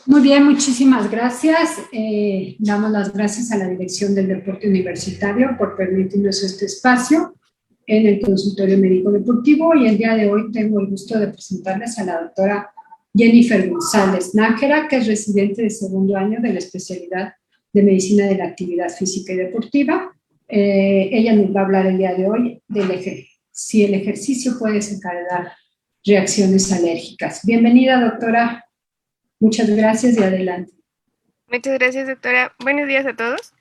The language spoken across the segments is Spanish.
Muy bien, muchísimas gracias. Damos las gracias a la Dirección del Deporte Universitario por permitirnos este espacio en el consultorio médico deportivo y el día de hoy tengo el gusto de presentarles a la doctora Jennifer González Nájera, que es residente de segundo año de la especialidad de Medicina de la Actividad Física y Deportiva. Ella nos va a hablar el día de hoy si el ejercicio puede desencadenar reacciones alérgicas. Bienvenida, doctora. Muchas gracias y adelante. Muchas gracias, doctora. Buenos días a todos.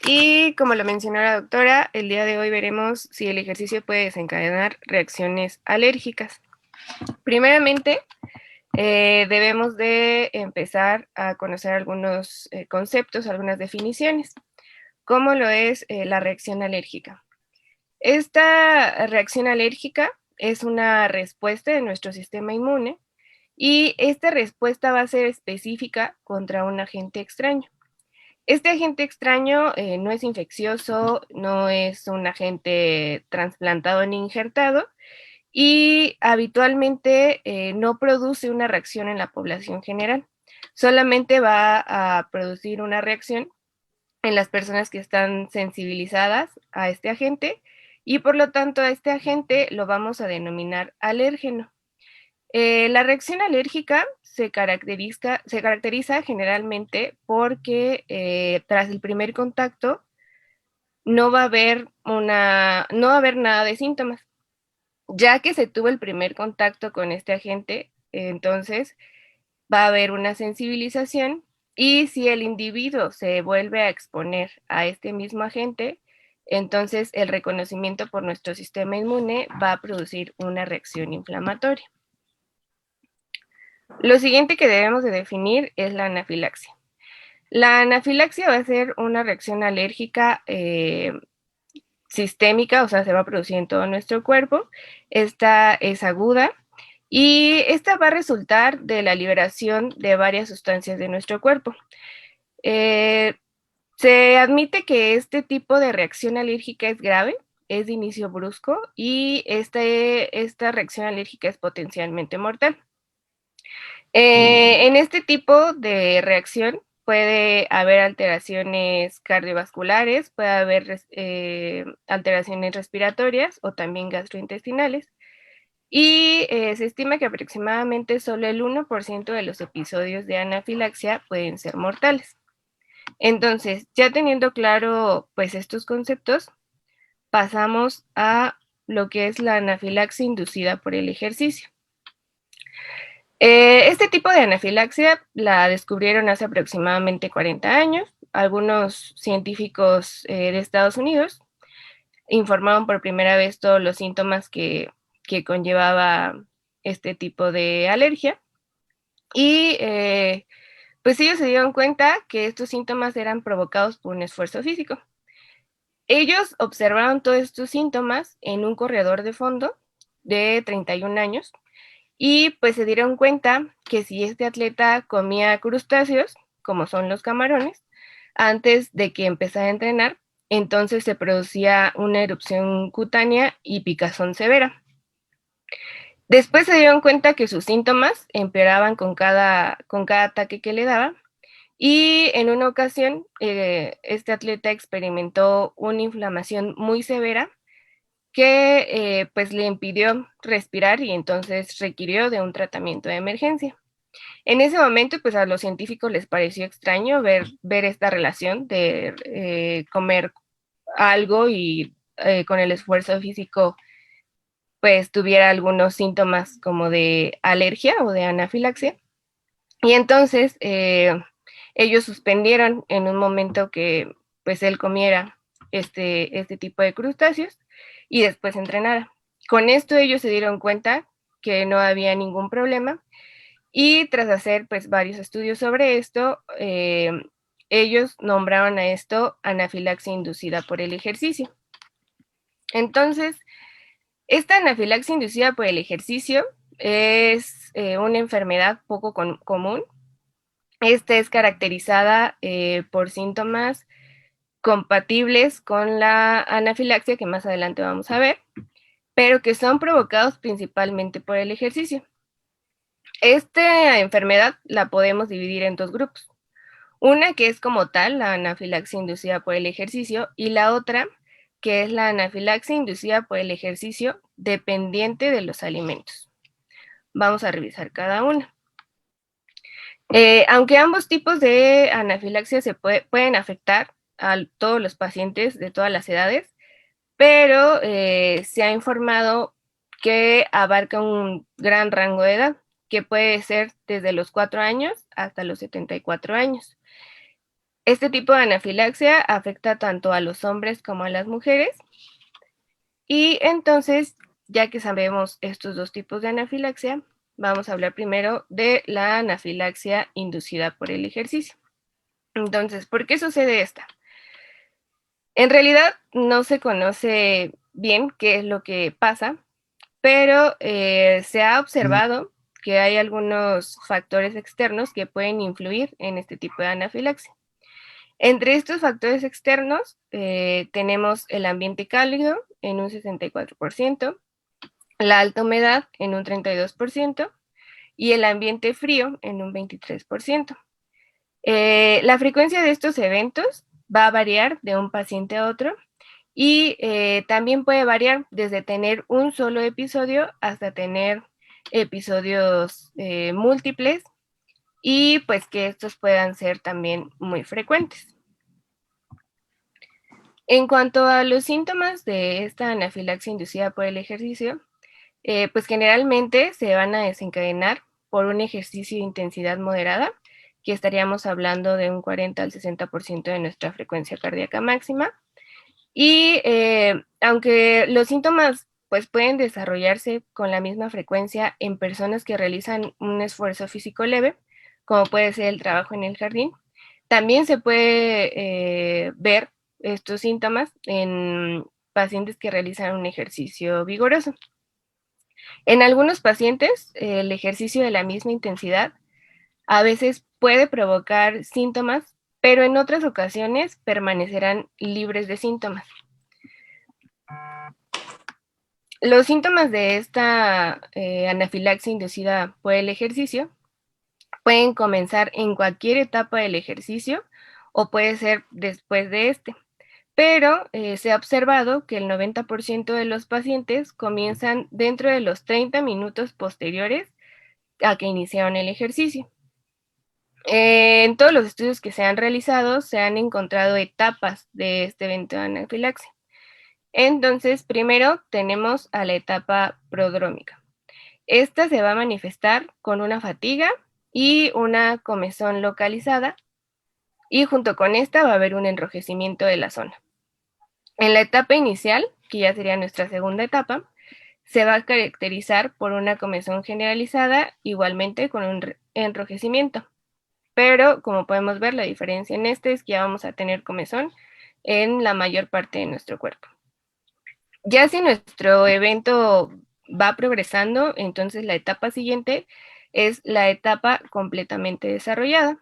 Y como lo mencionó la doctora, el día de hoy veremos si el ejercicio puede desencadenar reacciones alérgicas. Primeramente, debemos de empezar a conocer algunos conceptos, algunas definiciones, como lo es la reacción alérgica. Esta reacción alérgica es una respuesta de nuestro sistema inmune y esta respuesta va a ser específica contra un agente extraño. Este agente extraño no es infeccioso, no es un agente trasplantado ni injertado y habitualmente no produce una reacción en la población general. Solamente va a producir una reacción en las personas que están sensibilizadas a este agente y por lo tanto a este agente lo vamos a denominar alérgeno. La reacción alérgica se caracteriza generalmente porque tras el primer contacto no va a haber nada de síntomas. Ya que se tuvo el primer contacto con este agente, entonces va a haber una sensibilización y si el individuo se vuelve a exponer a este mismo agente, entonces el reconocimiento por nuestro sistema inmune va a producir una reacción inflamatoria. Lo siguiente que debemos de definir es la anafilaxia. La anafilaxia va a ser una reacción alérgica sistémica, o sea, se va a producir en todo nuestro cuerpo. Esta es aguda y esta va a resultar de la liberación de varias sustancias de nuestro cuerpo. Se admite que este tipo de reacción alérgica es grave, es de inicio brusco y esta reacción alérgica es potencialmente mortal. En este tipo de reacción puede haber alteraciones cardiovasculares, puede haber alteraciones respiratorias o también gastrointestinales. Y se estima que aproximadamente solo el 1% de los episodios de anafilaxia pueden ser mortales. Entonces, ya teniendo claro pues estos conceptos, pasamos a lo que es la anafilaxia inducida por el ejercicio. Este tipo de anafilaxia la descubrieron hace aproximadamente 40 años. Algunos científicos de Estados Unidos informaron por primera vez todos los síntomas que conllevaba este tipo de alergia. Y pues ellos se dieron cuenta que estos síntomas eran provocados por un esfuerzo físico. Ellos observaron todos estos síntomas en un corredor de fondo de 31 años y pues se dieron cuenta que si este atleta comía crustáceos, como son los camarones, antes de que empezara a entrenar, entonces se producía una erupción cutánea y picazón severa. Después se dieron cuenta que sus síntomas empeoraban con cada ataque que le daba y en una ocasión este atleta experimentó una inflamación muy severa que pues le impidió respirar y entonces requirió de un tratamiento de emergencia. En ese momento, pues a los científicos les pareció extraño ver esta relación de comer algo y con el esfuerzo físico, pues tuviera algunos síntomas como de alergia o de anafilaxia. Y entonces ellos suspendieron en un momento que pues él comiera este tipo de crustáceos y después entrenara. Con esto ellos se dieron cuenta que no había ningún problema y tras hacer pues varios estudios sobre esto, ellos nombraron a esto anafilaxia inducida por el ejercicio. Entonces, esta anafilaxia inducida por el ejercicio es una enfermedad poco común. Esta es caracterizada por síntomas compatibles con la anafilaxia, que más adelante vamos a ver, pero que son provocados principalmente por el ejercicio. Esta enfermedad la podemos dividir en dos grupos. Una que es como tal la anafilaxia inducida por el ejercicio y la otra que es la anafilaxia inducida por el ejercicio dependiente de los alimentos. Vamos a revisar cada una. Aunque ambos tipos de anafilaxia pueden afectar a todos los pacientes de todas las edades, pero se ha informado que abarca un gran rango de edad, que puede ser desde los 4 años hasta los 74 años. Este tipo de anafilaxia afecta tanto a los hombres como a las mujeres. Y entonces, ya que sabemos estos dos tipos de anafilaxia, vamos a hablar primero de la anafilaxia inducida por el ejercicio. Entonces, ¿por qué sucede esta? En realidad no se conoce bien qué es lo que pasa, pero se ha observado que hay algunos factores externos que pueden influir en este tipo de anafilaxia. Entre estos factores externos tenemos el ambiente cálido en un 64%, la alta humedad en un 32% y el ambiente frío en un 23%. La frecuencia de estos eventos va a variar de un paciente a otro y también puede variar desde tener un solo episodio hasta tener episodios múltiples y pues que estos puedan ser también muy frecuentes. En cuanto a los síntomas de esta anafilaxia inducida por el ejercicio, pues generalmente se van a desencadenar por un ejercicio de intensidad moderada, que estaríamos hablando de un 40 al 60% de nuestra frecuencia cardíaca máxima. Y aunque los síntomas pues pueden desarrollarse con la misma frecuencia en personas que realizan un esfuerzo físico leve, como puede ser el trabajo en el jardín, también se puede ver estos síntomas en pacientes que realizan un ejercicio vigoroso. En algunos pacientes, el ejercicio de la misma intensidad a veces puede provocar síntomas, pero en otras ocasiones permanecerán libres de síntomas. Los síntomas de esta anafilaxia inducida por el ejercicio pueden comenzar en cualquier etapa del ejercicio o puede ser después de este. Pero se ha observado que el 90% de los pacientes comienzan dentro de los 30 minutos posteriores a que iniciaron el ejercicio. En todos los estudios que se han realizado se han encontrado etapas de este evento de anafilaxia. Entonces, primero tenemos a la etapa prodrómica. Esta se va a manifestar con una fatiga y una comezón localizada y junto con esta va a haber un enrojecimiento de la zona. En la etapa inicial, que ya sería nuestra segunda etapa, se va a caracterizar por una comezón generalizada, igualmente con un enrojecimiento. Pero, como podemos ver, la diferencia en este es que ya vamos a tener comezón en la mayor parte de nuestro cuerpo. Ya si nuestro evento va progresando, entonces la etapa siguiente es la etapa completamente desarrollada,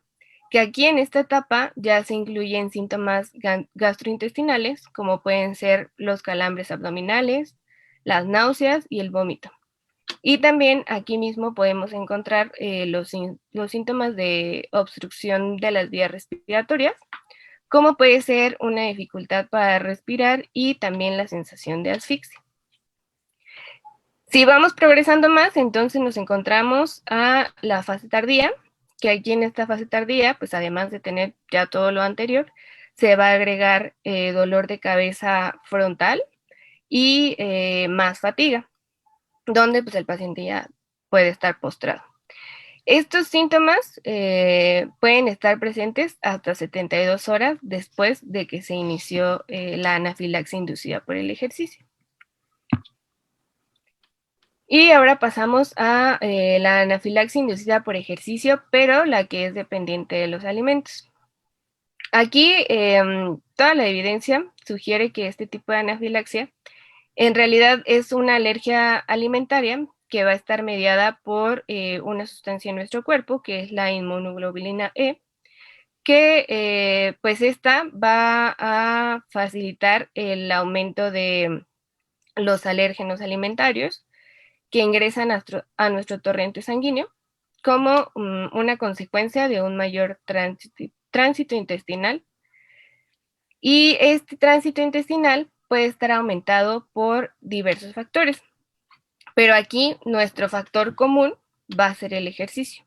que aquí en esta etapa ya se incluyen síntomas gastrointestinales, como pueden ser los calambres abdominales, las náuseas y el vómito. Y también aquí mismo podemos encontrar los síntomas de obstrucción de las vías respiratorias, como puede ser una dificultad para respirar y también la sensación de asfixia. Si vamos progresando más, entonces nos encontramos a la fase tardía, que aquí en esta fase tardía, pues además de tener ya todo lo anterior, se va a agregar dolor de cabeza frontal y más fatiga, donde pues el paciente ya puede estar postrado. Estos síntomas pueden estar presentes hasta 72 horas después de que se inició la anafilaxia inducida por el ejercicio. Y ahora pasamos a la anafilaxia inducida por ejercicio, pero la que es dependiente de los alimentos. Aquí toda la evidencia sugiere que este tipo de anafilaxia en realidad es una alergia alimentaria que va a estar mediada por una sustancia en nuestro cuerpo, que es la inmunoglobulina E, que pues esta va a facilitar el aumento de los alérgenos alimentarios que ingresan a nuestro torrente sanguíneo como una consecuencia de un mayor tránsito intestinal. Y este tránsito intestinal puede estar aumentado por diversos factores, pero aquí nuestro factor común va a ser el ejercicio.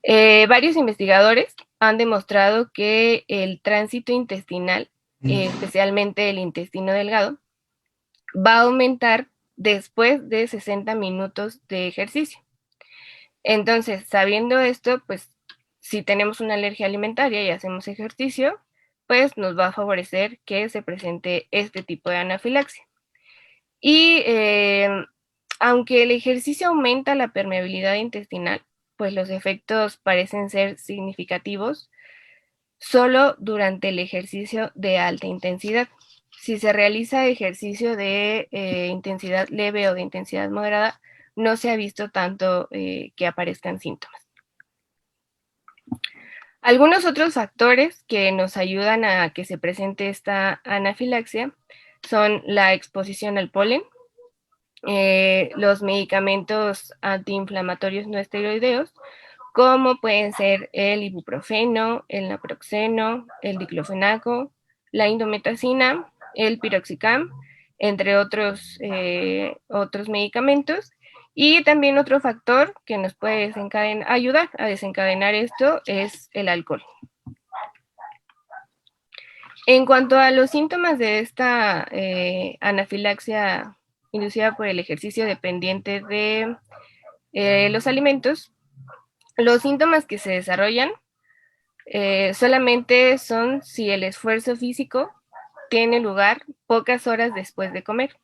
Varios investigadores han demostrado que el tránsito intestinal, especialmente el intestino delgado, va a aumentar después de 60 minutos de ejercicio. Entonces, sabiendo esto, pues si tenemos una alergia alimentaria y hacemos ejercicio, pues nos va a favorecer que se presente este tipo de anafilaxia. Y aunque el ejercicio aumenta la permeabilidad intestinal, pues los efectos parecen ser significativos solo durante el ejercicio de alta intensidad. Si se realiza ejercicio de intensidad leve o de intensidad moderada, no se ha visto tanto que aparezcan síntomas. Algunos otros factores que nos ayudan a que se presente esta anafilaxia son la exposición al polen, los medicamentos antiinflamatorios no esteroideos, como pueden ser el ibuprofeno, el naproxeno, el diclofenaco, la indometacina, el piroxicam, entre otros medicamentos. Y también otro factor que nos puede ayudar a desencadenar esto es el alcohol. En cuanto a los síntomas de esta anafilaxia inducida por el ejercicio dependiente de los alimentos, los síntomas que se desarrollan solamente son si el esfuerzo físico tiene lugar pocas horas después de comer.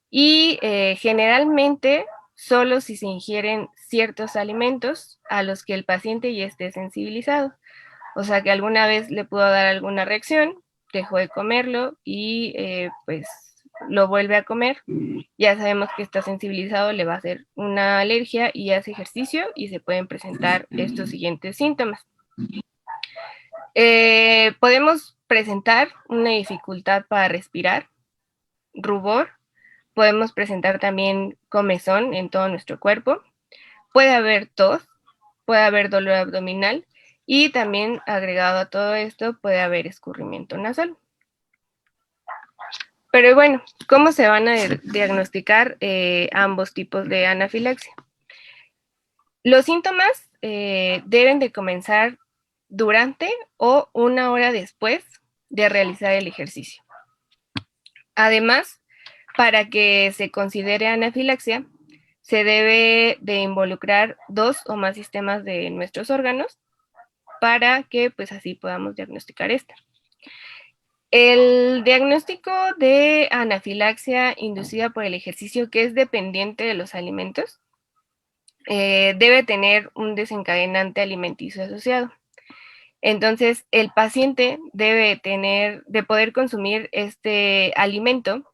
Y generalmente solo si se ingieren ciertos alimentos a los que el paciente ya esté sensibilizado. O sea que alguna vez le pudo dar alguna reacción, dejó de comerlo y pues lo vuelve a comer. Ya sabemos que está sensibilizado, le va a hacer una alergia y hace ejercicio y se pueden presentar estos siguientes síntomas. Podemos presentar una dificultad para respirar, rubor, podemos presentar también comezón en todo nuestro cuerpo, puede haber tos, puede haber dolor abdominal y también agregado a todo esto puede haber escurrimiento nasal. Pero bueno, ¿cómo se van a diagnosticar ambos tipos de anafilaxia? Los síntomas deben de comenzar durante o una hora después de realizar el ejercicio. Además, para que se considere anafilaxia, se debe de involucrar 2 o más sistemas de nuestros órganos para que pues así podamos diagnosticar esta. El diagnóstico de anafilaxia inducida por el ejercicio, que es dependiente de los alimentos, debe tener un desencadenante alimenticio asociado. Entonces, el paciente debe de poder consumir este alimento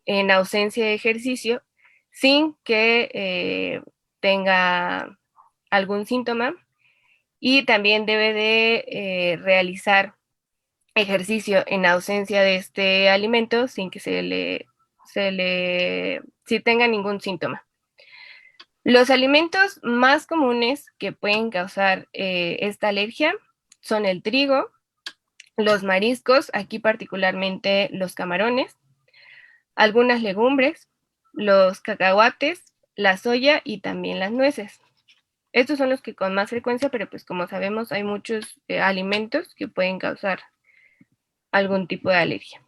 en ausencia de ejercicio sin que tenga algún síntoma, y también debe de realizar ejercicio en ausencia de este alimento sin que si tenga ningún síntoma. Los alimentos más comunes que pueden causar esta alergia son el trigo, los mariscos, aquí particularmente los camarones, algunas legumbres, los cacahuates, la soya y también las nueces. Estos son los que con más frecuencia, pero pues como sabemos hay muchos alimentos que pueden causar algún tipo de alergia.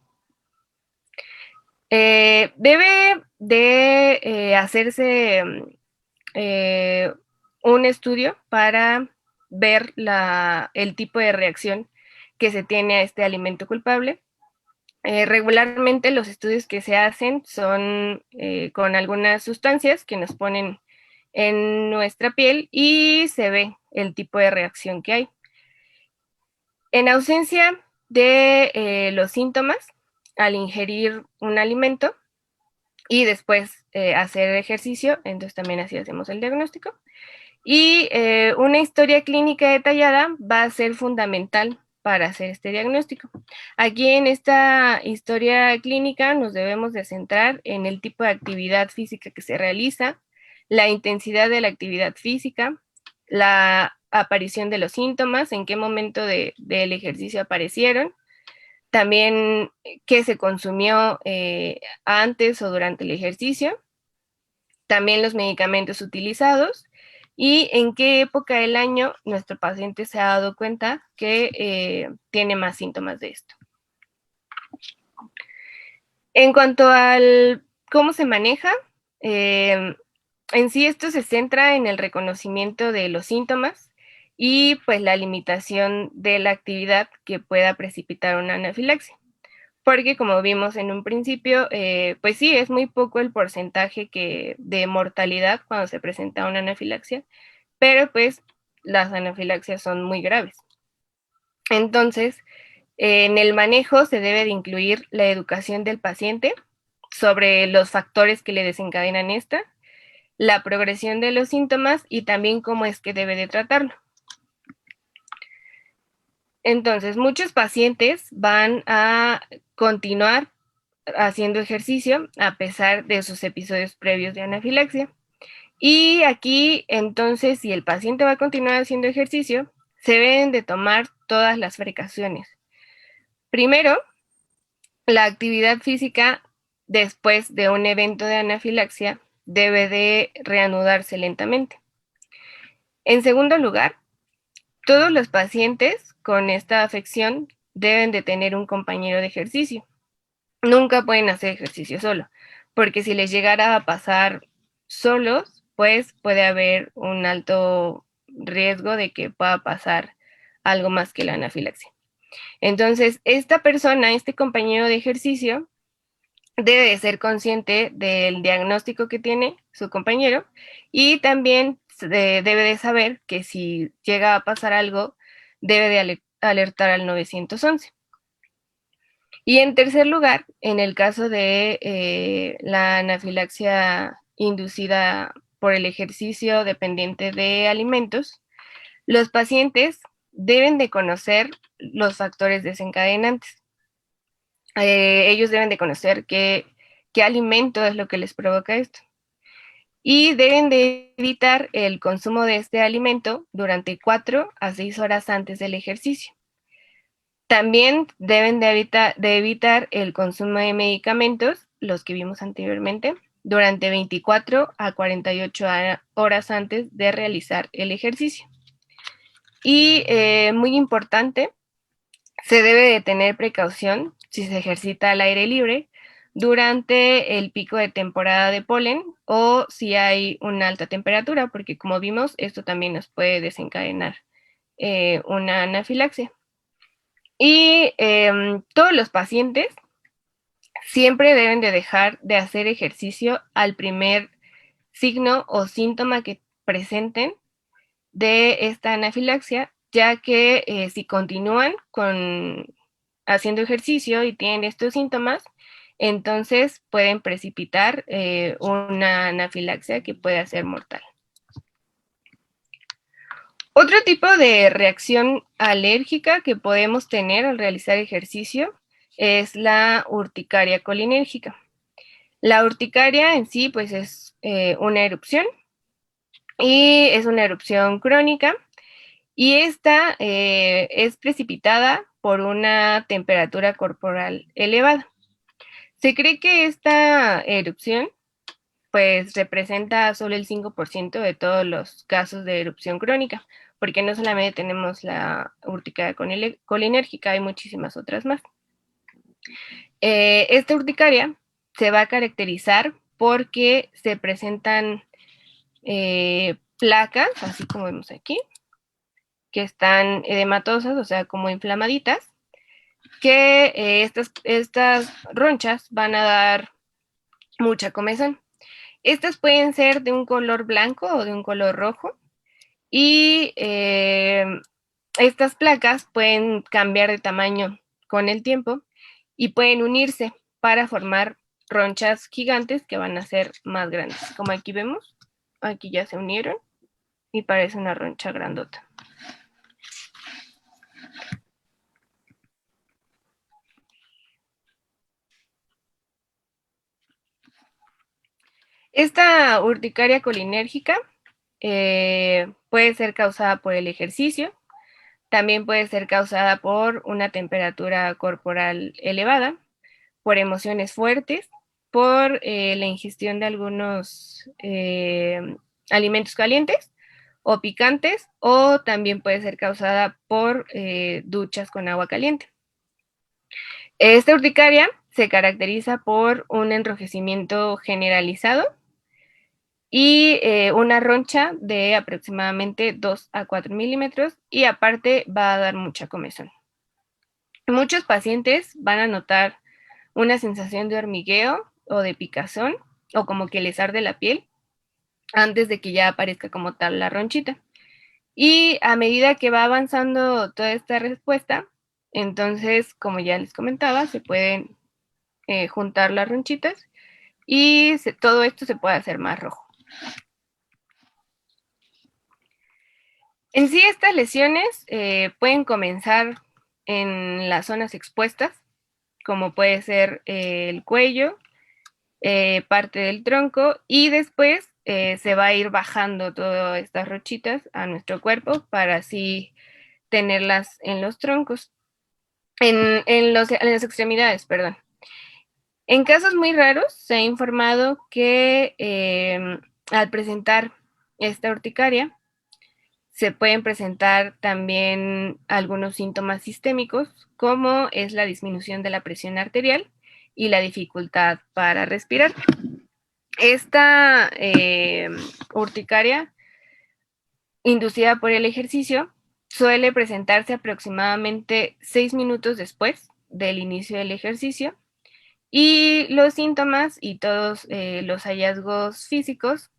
Debe de hacerse un estudio para ver el tipo de reacción que se tiene a este alimento culpable. Regularmente los estudios que se hacen son con algunas sustancias que nos ponen en nuestra piel y se ve el tipo de reacción que hay. En ausencia de los síntomas, al ingerir un alimento y después hacer ejercicio, entonces también así hacemos el diagnóstico. Y una historia clínica detallada va a ser fundamental para hacer este diagnóstico. Aquí en esta historia clínica nos debemos de centrar en el tipo de actividad física que se realiza, la intensidad de la actividad física, la aparición de los síntomas, en qué momento del ejercicio aparecieron, también qué se consumió antes o durante el ejercicio, también los medicamentos utilizados y en qué época del año nuestro paciente se ha dado cuenta que tiene más síntomas de esto. En cuanto al cómo se maneja, en sí esto se centra en el reconocimiento de los síntomas y pues la limitación de la actividad que pueda precipitar una anafilaxia. Porque como vimos en un principio, pues sí, es muy poco el porcentaje de mortalidad cuando se presenta una anafilaxia, pero pues las anafilaxias son muy graves. Entonces, en el manejo se debe de incluir la educación del paciente sobre los factores que le desencadenan esta, la progresión de los síntomas y también cómo es que debe de tratarlo. Entonces, muchos pacientes van a continuar haciendo ejercicio a pesar de sus episodios previos de anafilaxia. Y aquí, entonces, si el paciente va a continuar haciendo ejercicio, se deben de tomar todas las precauciones. Primero, la actividad física después de un evento de anafilaxia debe de reanudarse lentamente. En segundo lugar, todos los pacientes con esta afección deben de tener un compañero de ejercicio. Nunca pueden hacer ejercicio solo, porque si les llegara a pasar solos, pues puede haber un alto riesgo de que pueda pasar algo más que la anafilaxia. Entonces, esta persona, este compañero de ejercicio, debe de ser consciente del diagnóstico que tiene su compañero y también debe de saber que si llega a pasar algo, debe de alertar al 911. Y en tercer lugar, en el caso de la anafilaxia inducida por el ejercicio dependiente de alimentos, los pacientes deben de conocer los factores desencadenantes. Ellos deben de conocer qué alimento es lo que les provoca esto. Y deben de evitar el consumo de este alimento durante 4 a 6 horas antes del ejercicio. También deben de evitar el consumo de medicamentos, los que vimos anteriormente, durante 24 a 48 horas antes de realizar el ejercicio. Y muy importante, se debe de tener precaución si se ejercita al aire libre durante el pico de temporada de polen o si hay una alta temperatura, porque como vimos, esto también nos puede desencadenar una anafilaxia. Y todos los pacientes siempre deben de dejar de hacer ejercicio al primer signo o síntoma que presenten de esta anafilaxia, ya que si continúan haciendo ejercicio y tienen estos síntomas, entonces pueden precipitar una anafilaxia que puede ser mortal. Otro tipo de reacción alérgica que podemos tener al realizar ejercicio es la urticaria colinérgica. La urticaria en sí pues es una erupción y es una erupción crónica y esta es precipitada por una temperatura corporal elevada. Se cree que esta erupción pues representa solo el 5% de todos los casos de erupción crónica, porque no solamente tenemos la urticaria colinérgica, hay muchísimas otras más. Esta urticaria se va a caracterizar porque se presentan placas, así como vemos aquí, que están edematosas, o sea, como inflamaditas, que estas ronchas van a dar mucha comezón. Estas pueden ser de un color blanco o de un color rojo y estas placas pueden cambiar de tamaño con el tiempo y pueden unirse para formar ronchas gigantes que van a ser más grandes. Como aquí vemos, aquí ya se unieron y parece una roncha grandota. Esta urticaria colinérgica puede ser causada por el ejercicio, también puede ser causada por una temperatura corporal elevada, por emociones fuertes, por la ingestión de algunos alimentos calientes o picantes, o también puede ser causada por duchas con agua caliente. Esta urticaria se caracteriza por un enrojecimiento generalizado y una roncha de aproximadamente 2 a 4 milímetros, y aparte va a dar mucha comezón. Muchos pacientes van a notar una sensación de hormigueo o de picazón o como que les arde la piel antes de que ya aparezca como tal la ronchita. Y a medida que va avanzando toda esta respuesta, entonces, como ya les comentaba, se pueden juntar las ronchitas y todo esto se puede hacer más rojo. En sí, estas lesiones pueden comenzar en las zonas expuestas, como puede ser el cuello, parte del tronco, y después se va a ir bajando todas estas rochitas a nuestro cuerpo para así tenerlas en los troncos, en las extremidades, perdón. En casos muy raros se ha informado que al presentar esta urticaria se pueden presentar también algunos síntomas sistémicos, como es la disminución de la presión arterial y la dificultad para respirar. Esta urticaria inducida por el ejercicio suele presentarse aproximadamente 6 minutos después del inicio del ejercicio, y los síntomas y todos los hallazgos físicos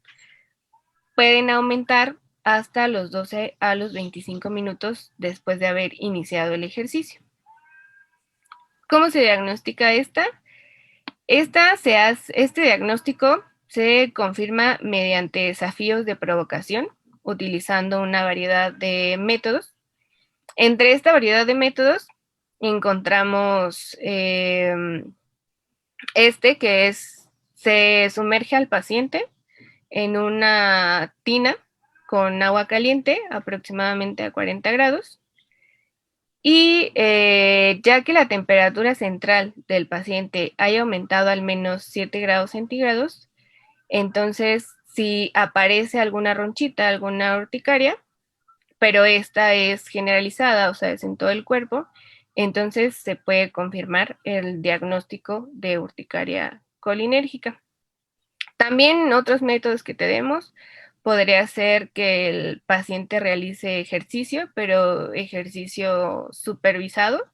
pueden aumentar hasta los 12 a los 25 minutos después de haber iniciado el ejercicio. ¿Cómo se diagnostica esta? Este diagnóstico se confirma mediante desafíos de provocación, utilizando una variedad de métodos. Entre esta variedad de métodos encontramos que se sumerge al paciente en una tina con agua caliente, aproximadamente a 40 grados, y ya que la temperatura central del paciente haya aumentado al menos 7 grados centígrados, entonces si aparece alguna ronchita, alguna urticaria, pero esta es generalizada, o sea, es en todo el cuerpo, entonces se puede confirmar el diagnóstico de urticaria colinérgica. También otros métodos que tenemos podría ser que el paciente realice ejercicio, pero ejercicio supervisado,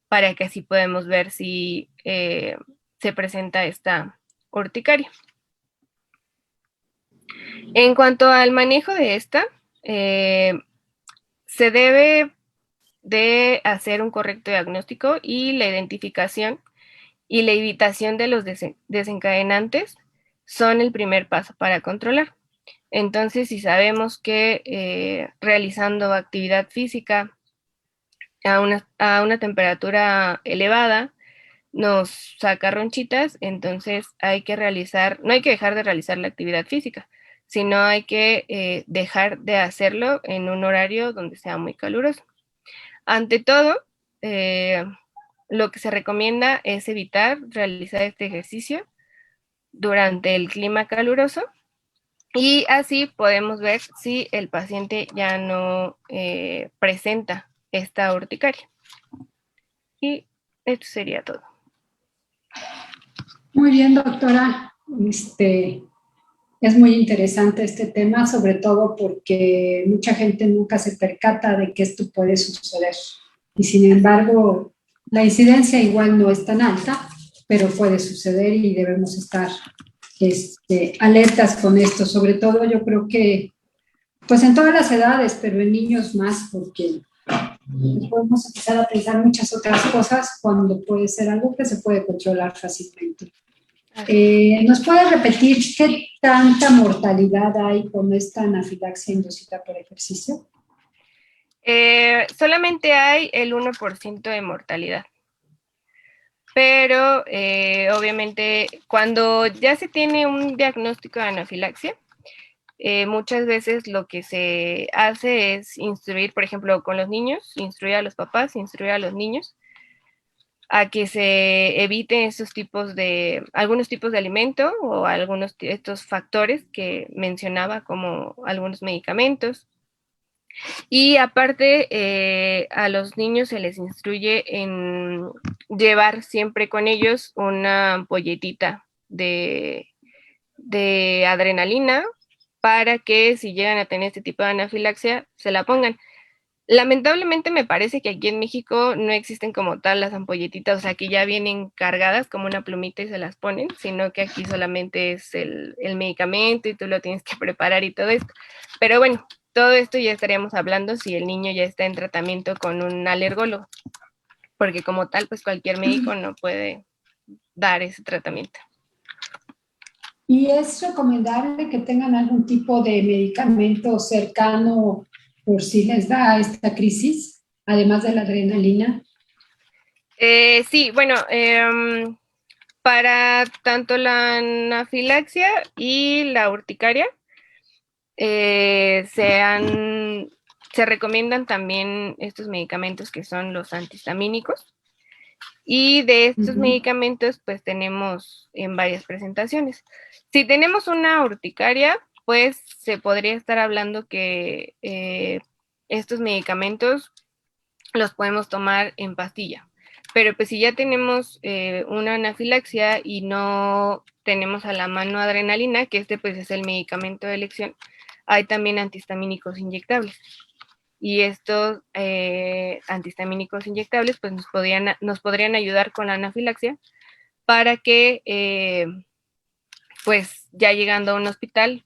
para que así podemos ver si se presenta esta urticaria. En cuanto al manejo de esta, se debe de hacer un correcto diagnóstico y la identificación y la evitación de los desencadenantes son el primer paso para controlar. Entonces, si sabemos que realizando actividad física a una temperatura elevada nos saca ronchitas, entonces no hay que dejar de realizar la actividad física, sino hay que dejar de hacerlo en un horario donde sea muy caluroso. Ante todo, lo que se recomienda es evitar realizar este ejercicio durante el clima caluroso, y así podemos ver si el paciente ya no presenta esta urticaria. Y esto sería todo. Muy bien, doctora. Es muy interesante este tema, sobre todo porque mucha gente nunca se percata de que esto puede suceder. Y sin embargo, la incidencia igual no es tan alta, pero puede suceder y debemos estar alertas con esto. Sobre todo yo creo que, pues en todas las edades, pero en niños más, porque podemos empezar a pensar muchas otras cosas cuando puede ser algo que se puede controlar fácilmente. ¿Nos puede repetir qué tanta mortalidad hay con esta anafilaxia inducida por ejercicio? Solamente hay el 1% de mortalidad. pero obviamente cuando ya se tiene un diagnóstico de anafilaxia, muchas veces lo que se hace es instruir, por ejemplo, con los niños, instruir a los papás, instruir a los niños a que se eviten algunos tipos de alimento o algunos de estos factores que mencionaba, como algunos medicamentos. Y aparte, a los niños se les instruye en llevar siempre con ellos una ampolletita de adrenalina para que si llegan a tener este tipo de anafilaxia, se la pongan. Lamentablemente me parece que aquí en México no existen como tal las ampolletitas, o sea, que ya vienen cargadas como una plumita y se las ponen, sino que aquí solamente es el medicamento y tú lo tienes que preparar y todo esto. Pero bueno, todo esto ya estaríamos hablando si el niño ya está en tratamiento con un alergólogo, porque como tal, pues cualquier médico no puede dar ese tratamiento. ¿Y es recomendable que tengan algún tipo de medicamento cercano por si les da esta crisis, además de la adrenalina? Sí, bueno, para tanto la anafilaxia y la urticaria, se recomiendan también estos medicamentos que son los antihistamínicos. Y de estos medicamentos, pues tenemos en varias presentaciones. Si tenemos una urticaria, pues se podría estar hablando que estos medicamentos los podemos tomar en pastilla. Pero pues si ya tenemos una anafilaxia y no tenemos a la mano adrenalina, que pues es el medicamento de elección, hay también antihistamínicos inyectables. Y estos antihistamínicos inyectables pues nos podrían ayudar con la anafilaxia para que pues ya llegando a un hospital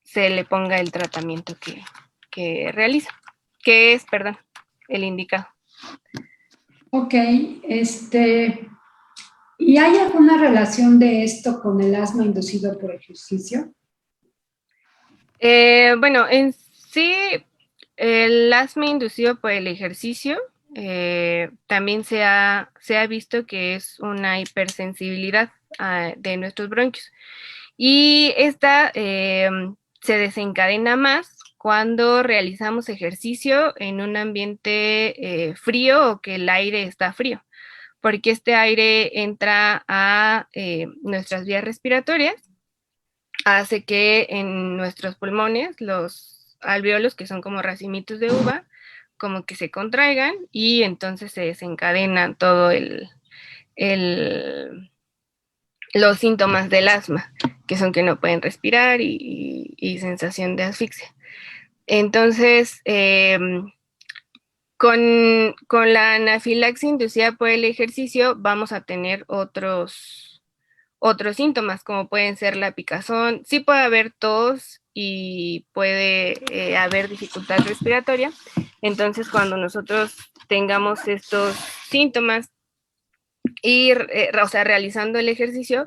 se le ponga el tratamiento que realiza, que es, perdón, el indicado. Ok, ¿y hay alguna relación de esto con el asma inducido por ejercicio? Bueno, en sí, el asma inducido por el ejercicio también se ha visto que es una hipersensibilidad de nuestros bronquios. Y esta se desencadena más cuando realizamos ejercicio en un ambiente frío o que el aire está frío, porque este aire entra a nuestras vías respiratorias, hace que en nuestros pulmones los alvéolos, que son como racimitos de uva, como que se contraigan y entonces se desencadena todo los síntomas del asma, que son que no pueden respirar y sensación de asfixia. Entonces, con la anafilaxia inducida por el ejercicio vamos a tener otros síntomas, como pueden ser la picazón. Sí puede haber tos y puede haber dificultad respiratoria. Entonces, cuando nosotros tengamos estos síntomas y, o sea, realizando el ejercicio,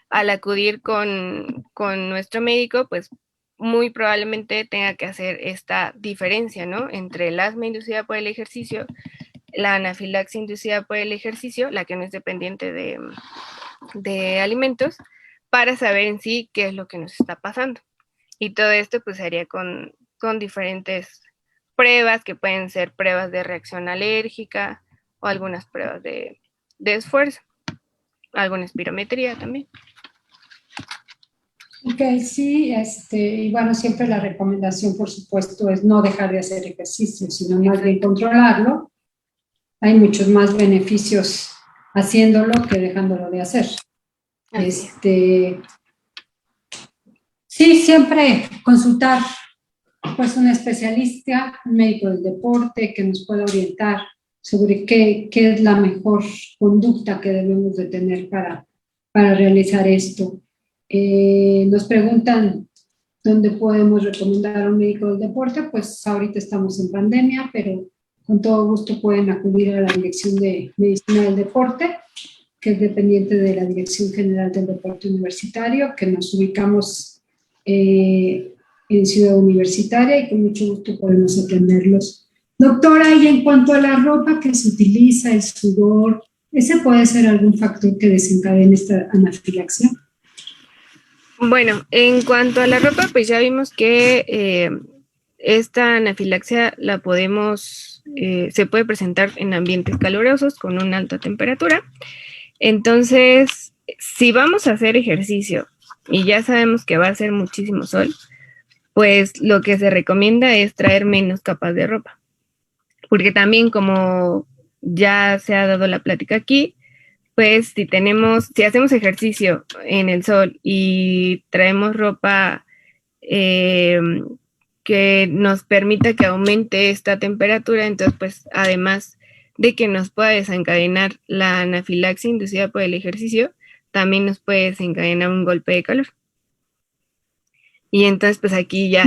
al acudir con nuestro médico, pues muy probablemente tenga que hacer esta diferencia, ¿no? Entre el asma inducida por el ejercicio, la anafilaxia inducida por el ejercicio, la que no es dependiente de alimentos, para saber en sí qué es lo que nos está pasando. Y todo esto pues se haría con diferentes pruebas, que pueden ser pruebas de reacción alérgica o algunas pruebas de esfuerzo, alguna espirometría también. Ok, sí, y bueno, siempre la recomendación, por supuesto, es no dejar de hacer ejercicio, sino más bien controlarlo. Hay muchos más beneficios haciéndolo que dejándolo de hacer. Sí, siempre consultar pues un especialista, un médico del deporte que nos pueda orientar sobre qué es la mejor conducta que debemos de tener para realizar esto. Nos preguntan dónde podemos recomendar a un médico del deporte. Pues ahorita estamos en pandemia, pero con todo gusto pueden acudir a la Dirección de Medicina del Deporte, que es dependiente de la Dirección General del Deporte Universitario, que nos ubicamos en Ciudad Universitaria, y con mucho gusto podemos atenderlos. Doctora, y en cuanto a la ropa que se utiliza, el sudor, ¿Ese puede ser algún factor que desencadene esta anafilaxia? Bueno, en cuanto a la ropa, pues ya vimos que esta anafilaxia la se puede presentar en ambientes calurosos con una alta temperatura. Entonces, si vamos a hacer ejercicio y ya sabemos que va a ser muchísimo sol, pues lo que se recomienda es traer menos capas de ropa. Porque también, como ya se ha dado la plática aquí, pues si hacemos ejercicio en el sol y traemos ropa que nos permita que aumente esta temperatura, entonces pues además de que nos pueda desencadenar la anafilaxia inducida por el ejercicio, también nos puede desencadenar un golpe de calor. Y entonces pues aquí ya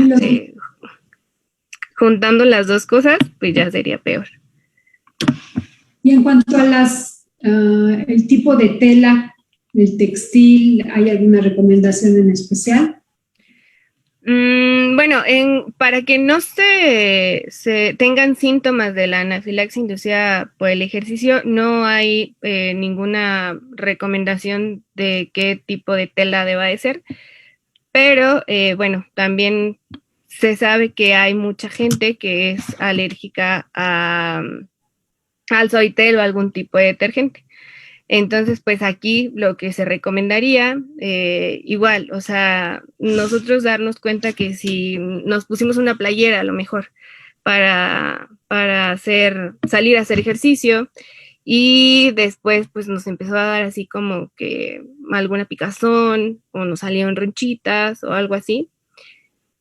juntando las dos cosas, pues ya sería peor. Y en cuanto a el tipo de tela, el textil, ¿hay alguna recomendación en especial? Bueno, para que no se tengan síntomas de la anafilaxia inducida por el ejercicio, no hay ninguna recomendación de qué tipo de tela deba de ser, pero bueno, también se sabe que hay mucha gente que es alérgica al Suavitel o algún tipo de detergente. Entonces, pues aquí lo que se recomendaría, igual, o sea, nosotros darnos cuenta que si nos pusimos una playera a lo mejor para salir a hacer ejercicio y después pues nos empezó a dar así como que alguna picazón o nos salieron ronchitas o algo así.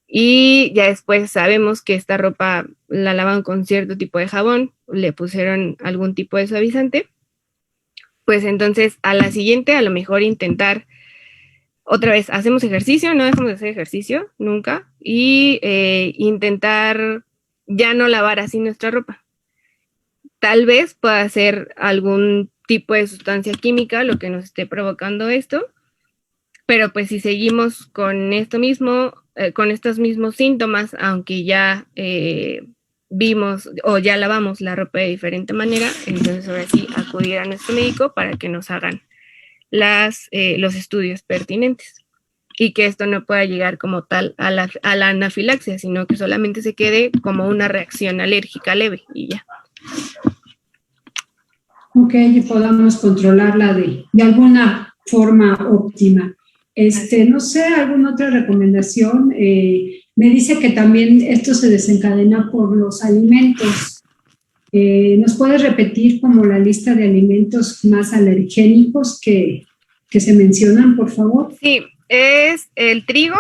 Y ya después sabemos que esta ropa la lavan con cierto tipo de jabón, le pusieron algún tipo de suavizante, pues entonces a la siguiente a lo mejor intentar otra vez, hacemos ejercicio, no dejamos de hacer ejercicio nunca y intentar ya no lavar así nuestra ropa. Tal vez pueda ser algún tipo de sustancia química lo que nos esté provocando esto, pero pues si seguimos con esto mismo, con estos mismos síntomas, aunque ya vimos o ya lavamos la ropa de diferente manera, entonces ahora sí acudir a nuestro médico para que nos hagan los estudios pertinentes y que esto no pueda llegar como tal a la anafilaxia, sino que solamente se quede como una reacción alérgica leve y ya. Ok, y podamos controlarla de alguna forma óptima. No sé, ¿alguna otra recomendación? Me dice que también esto se desencadena por los alimentos. ¿Nos puedes repetir como la lista de alimentos más alergénicos que se mencionan, por favor? Sí, es el trigo,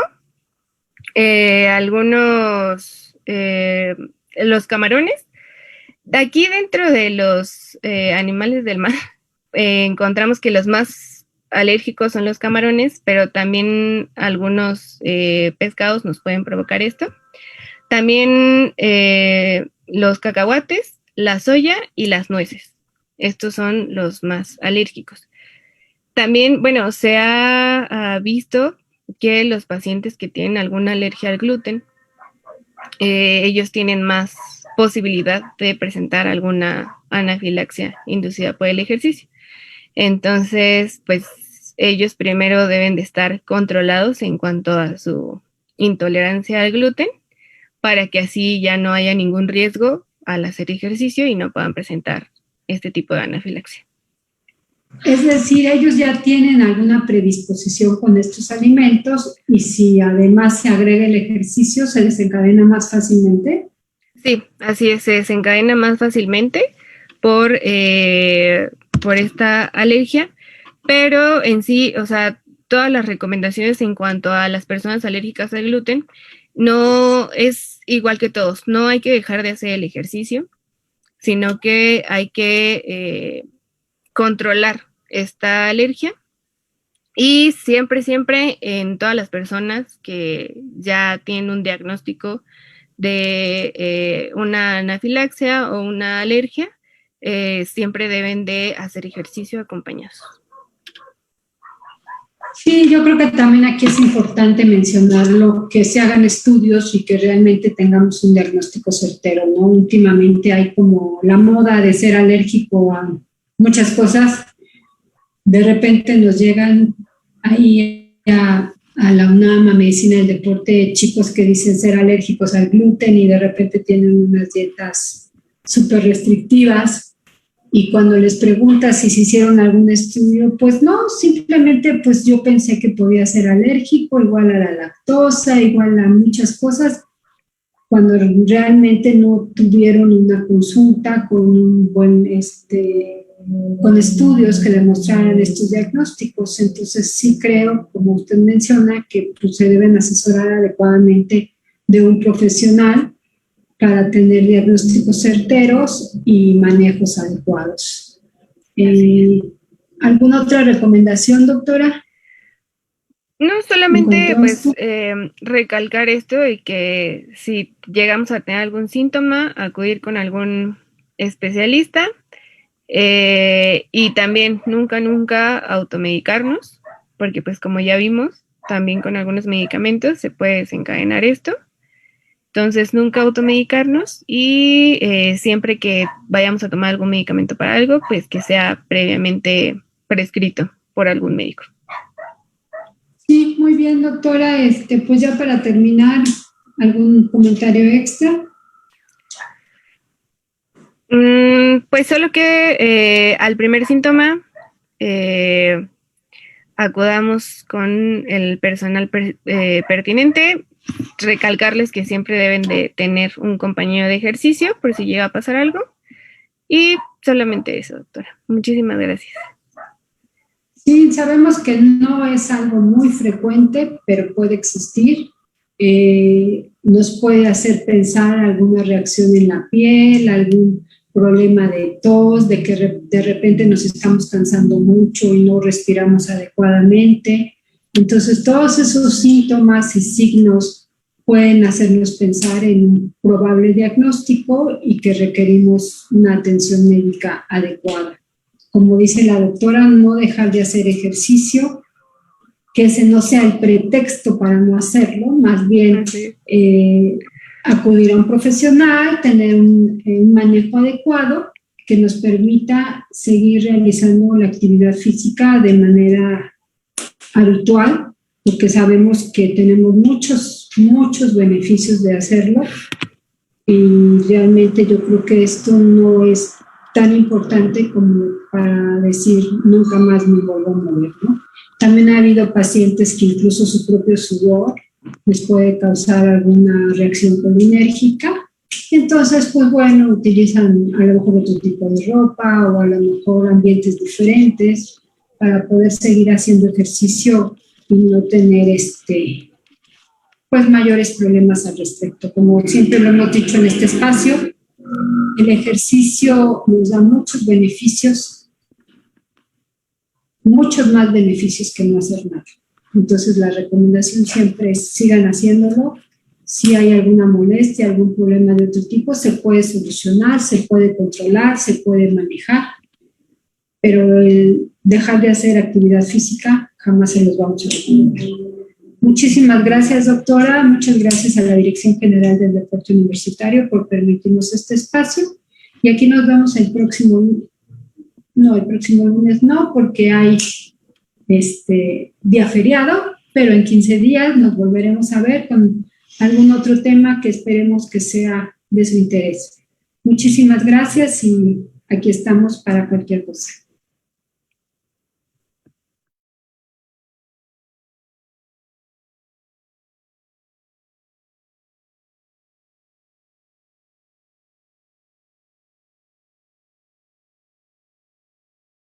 los camarones. Aquí dentro de los animales del mar encontramos que los más alérgicos son los camarones, pero también algunos pescados nos pueden provocar esto. También los cacahuates, la soya y las nueces. Estos son los más alérgicos. También, bueno, se ha visto que los pacientes que tienen alguna alergia al gluten, ellos tienen más posibilidad de presentar alguna anafilaxia inducida por el ejercicio. Entonces, pues ellos primero deben de estar controlados en cuanto a su intolerancia al gluten para que así ya no haya ningún riesgo al hacer ejercicio y no puedan presentar este tipo de anafilaxia. Es decir, ellos ya tienen alguna predisposición con estos alimentos y si además se agrega el ejercicio, ¿se desencadena más fácilmente? Sí, así es, se desencadena más fácilmente por esta alergia, pero en sí, o sea, todas las recomendaciones en cuanto a las personas alérgicas al gluten no es igual que todos, no hay que dejar de hacer el ejercicio, sino que hay que controlar esta alergia y siempre en todas las personas que ya tienen un diagnóstico de una anafilaxia o una alergia, siempre deben de hacer ejercicio acompañados. Sí, yo creo que también aquí es importante mencionarlo, que se hagan estudios y que realmente tengamos un diagnóstico certero, ¿no? Últimamente hay como la moda de ser alérgico muchas cosas de repente nos llegan ahí a la UNAM, a Medicina del Deporte, chicos que dicen ser alérgicos al gluten y de repente tienen unas dietas súper restrictivas, y cuando les preguntas si se hicieron algún estudio, pues no, simplemente pues yo pensé que podía ser alérgico, igual a la lactosa, igual a muchas cosas, cuando realmente no tuvieron una consulta con un buen, con estudios que demostraran estos diagnósticos. Entonces sí creo, como usted menciona, que pues, se deben asesorar adecuadamente de un profesional para tener diagnósticos certeros y manejos adecuados. ¿Alguna otra recomendación, doctora? No, solamente pues recalcar esto y que si llegamos a tener algún síntoma, acudir con algún especialista y también nunca automedicarnos, porque pues como ya vimos, también con algunos medicamentos se puede desencadenar esto. Entonces, nunca automedicarnos y siempre que vayamos a tomar algún medicamento para algo, pues que sea previamente prescrito por algún médico. Sí, muy bien, doctora. Pues ya para terminar, ¿algún comentario extra? Pues solo que al primer síntoma acudamos con el personal pertinente. Recalcarles que siempre deben de tener un compañero de ejercicio por si llega a pasar algo. Y solamente eso, doctora. Muchísimas gracias. Sí, sabemos que no es algo muy frecuente, pero puede existir. Nos puede hacer pensar alguna reacción en la piel, algún problema de tos, de que de repente nos estamos cansando mucho y no respiramos adecuadamente. Entonces, todos esos síntomas y signos pueden hacernos pensar en un probable diagnóstico y que requerimos una atención médica adecuada. Como dice la doctora, no dejar de hacer ejercicio, que ese no sea el pretexto para no hacerlo, más bien acudir a un profesional, tener un manejo adecuado que nos permita seguir realizando la actividad física de manera habitual, porque sabemos que tenemos muchos beneficios de hacerlo, y realmente yo creo que esto no es tan importante como para decir nunca más me vuelvo a mover, ¿no? También ha habido pacientes que incluso su propio sudor les puede causar alguna reacción colinérgica. Entonces, pues bueno, utilizan a lo mejor otro tipo de ropa o a lo mejor ambientes diferentes para poder seguir haciendo ejercicio y no tener pues mayores problemas al respecto. Como siempre lo hemos dicho en este espacio, el ejercicio nos da muchos beneficios, muchos más beneficios que no hacer nada. Entonces la recomendación siempre es sigan haciéndolo. Si hay alguna molestia, algún problema de otro tipo, se puede solucionar, se puede controlar, se puede manejar, pero el dejar de hacer actividad física jamás se los vamos a recomendar. Muchísimas gracias, doctora. Muchas gracias a la Dirección General del Deporte Universitario por permitirnos este espacio. Y aquí nos vemos el próximo lunes no, porque hay día feriado, pero en 15 días nos volveremos a ver con algún otro tema que esperemos que sea de su interés. Muchísimas gracias y aquí estamos para cualquier cosa.